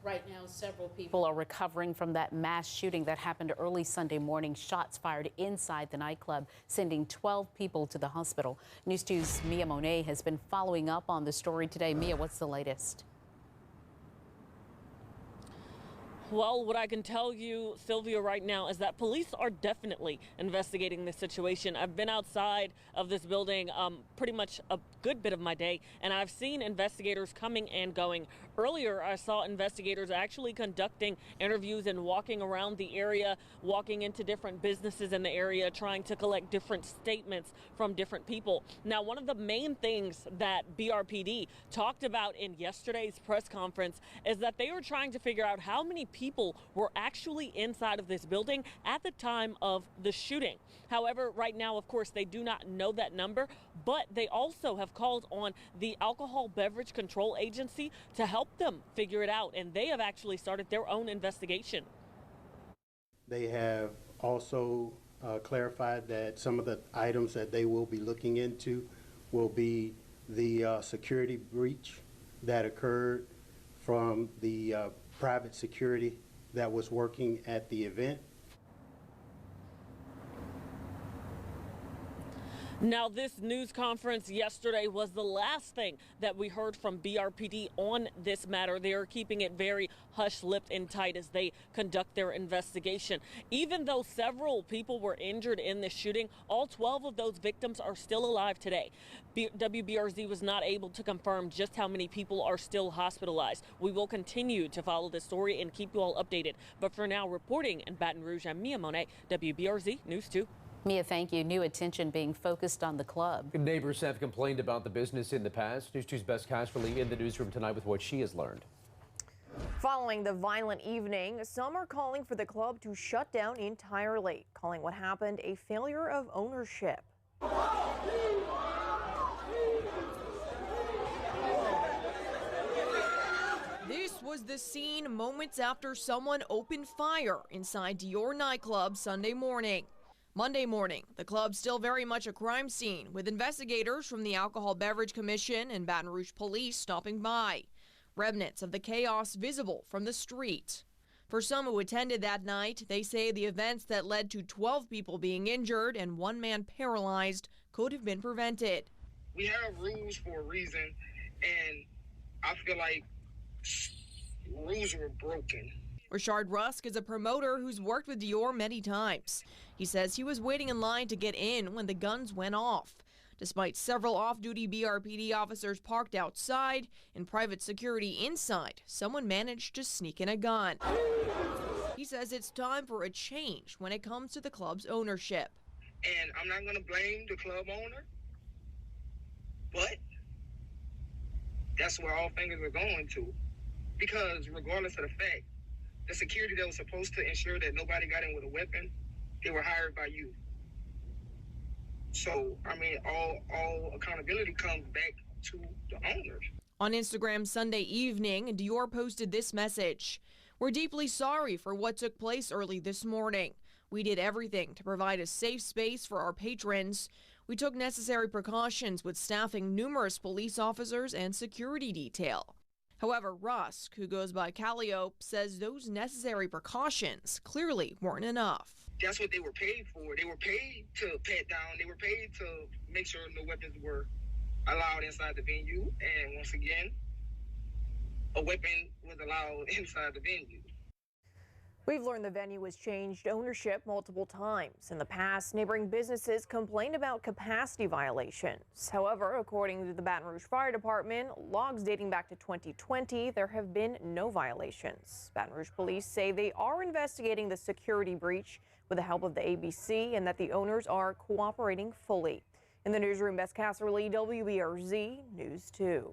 Right now, several people are recovering from that mass shooting that happened early Sunday morning. Shots fired inside the nightclub, sending 12 people to the hospital. News 2's Mia Monet has been following up on the story today. Mia, what's the latest? Well, what I can tell you, Sylvia, right now is that police are definitely investigating this situation. I've been outside of this building pretty much a good bit of my day, and I've seen investigators coming and going. Earlier, I saw investigators actually conducting interviews and walking around the area, walking into different businesses in the area, trying to collect different statements from different people. Now, one of the main things that BRPD talked about in yesterday's press conference is that they were trying to figure out how many people were actually inside of this building at the time of the shooting. However, right now, of course, they do not know that number, but they also have called on the Alcohol Beverage Control Agency to help them figure it out, and they have actually started their own investigation. They have also clarified that some of the items that they will be looking into will be the security breach that occurred from the private security that was working at the event. Now, this news conference yesterday was the last thing that we heard from BRPD on this matter. They are keeping it very hush-lipped and tight as they conduct their investigation. Even though several people were injured in this shooting, all 12 of those victims are still alive today. WBRZ was not able to confirm just how many people are still hospitalized. We will continue to follow this story and keep you all updated. But for now, reporting in Baton Rouge, I'm Mia Monet, WBRZ News 2. Mia, thank you. New attention being focused on the club. Neighbors have complained about the business in the past. News 2's Bess Casperly in the newsroom tonight with what she has learned. Following the violent evening, some are calling for the club to shut down entirely, calling what happened a failure of ownership. This was the scene moments after someone opened fire inside Dior nightclub Sunday morning. Monday morning, the club still very much a crime scene, with investigators from the Alcohol Beverage Commission and Baton Rouge police stopping by. Remnants of the chaos visible from the street. For some who attended that night, they say the events that led to 12 people being injured and one man paralyzed could have been prevented. We have rules for a reason, and I feel like rules were broken. Richard Rusk is a promoter who's worked with Dior many times. He says he was waiting in line to get in when the guns went off. Despite several off-duty BRPD officers parked outside and private security inside, someone managed to sneak in a gun. He says it's time for a change when it comes to the club's ownership. And I'm not going to blame the club owner, but that's where all fingers are going to. Because regardless of the fact, the security that was supposed to ensure that nobody got in with a weapon, they were hired by you. So, I mean, all accountability comes back to the owners. On Instagram Sunday evening, Dior posted this message. We're deeply sorry for what took place early this morning. We did everything to provide a safe space for our patrons. We took necessary precautions with staffing numerous police officers and security detail. However, Rusk, who goes by Calliope, says those necessary precautions clearly weren't enough. That's what they were paid for. They were paid to pat down. They were paid to make sure no weapons were allowed inside the venue. And once again, a weapon was allowed inside the venue. We've learned the venue has changed ownership multiple times. In the past, neighboring businesses complained about capacity violations. However, according to the Baton Rouge Fire Department, logs dating back to 2020, there have been no violations. Baton Rouge police say they are investigating the security breach with the help of the ABC and that the owners are cooperating fully. In the newsroom, Bess Casserly, WBRZ News 2.